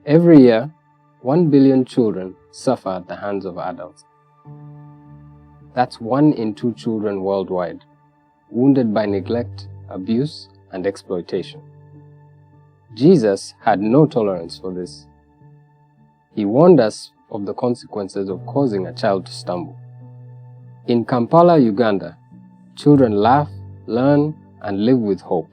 Every year, 1 billion children suffer at the hands of adults. That's 1 in 2 children worldwide, wounded by neglect, abuse, and exploitation. Jesus had no tolerance for this. He warned us of the consequences of causing a child to stumble. In Kampala, Uganda, children laugh, learn, and live with hope.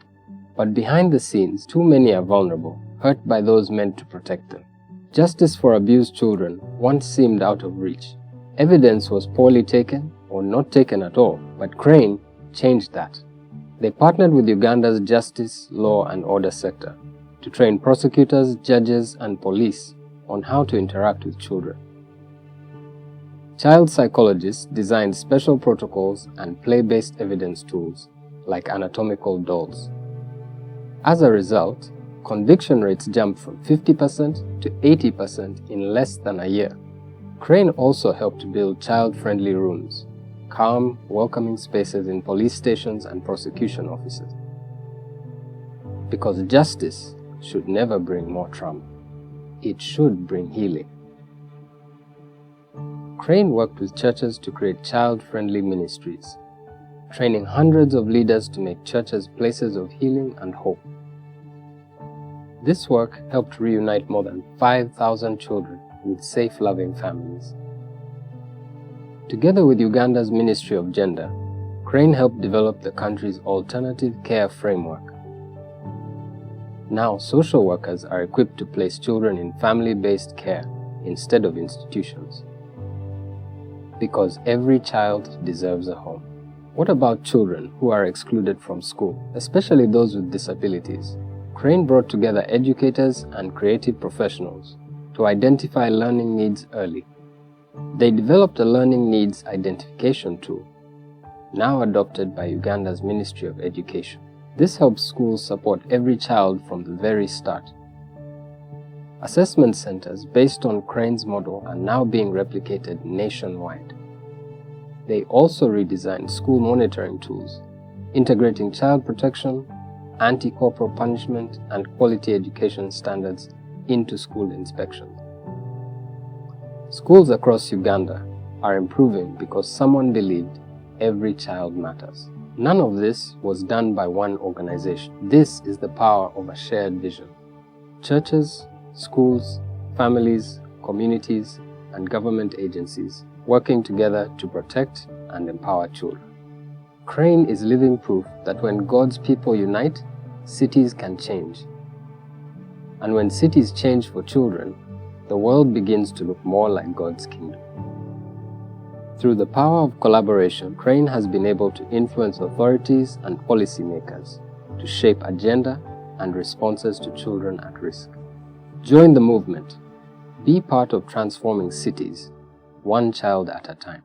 But behind the scenes, too many are vulnerable, hurt by those meant to protect them. Justice for abused children once seemed out of reach. Evidence was poorly taken or not taken at all, but Crane changed that. They partnered with Uganda's justice, law, and order sector to train prosecutors, judges, and police on how to interact with children. Child psychologists designed special protocols and play-based evidence tools like anatomical dolls. As a result, conviction rates jumped from 50% to 80% in less than a year. Crane also helped build child-friendly rooms, calm, welcoming spaces in police stations and prosecution offices. Because justice should never bring more trauma. It should bring healing. Crane worked with churches to create child-friendly ministries, training hundreds of leaders to make churches places of healing and hope. This work helped reunite more than 5,000 children with safe, loving families. Together with Uganda's Ministry of Gender, Crane helped develop the country's alternative care framework. Now, social workers are equipped to place children in family-based care instead of institutions. Because every child deserves a home. What about children who are excluded from school, especially those with disabilities? Crane brought together educators and creative professionals to identify learning needs early. They developed a learning needs identification tool, now adopted by Uganda's Ministry of Education. This helps schools support every child from the very start. Assessment centers based on Crane's model are now being replicated nationwide. They also redesigned school monitoring tools, integrating child protection, anti-corporal punishment, and quality education standards into school inspections. Schools across Uganda are improving because someone believed every child matters. None of this was done by one organization. This is the power of a shared vision. Churches, schools, families, communities, and government agencies working together to protect and empower children. Crane is living proof that when God's people unite, cities can change. And when cities change for children, the world begins to look more like God's kingdom. Through the power of collaboration, Crane has been able to influence authorities and policymakers to shape agenda and responses to children at risk. Join the movement. Be part of transforming cities, one child at a time.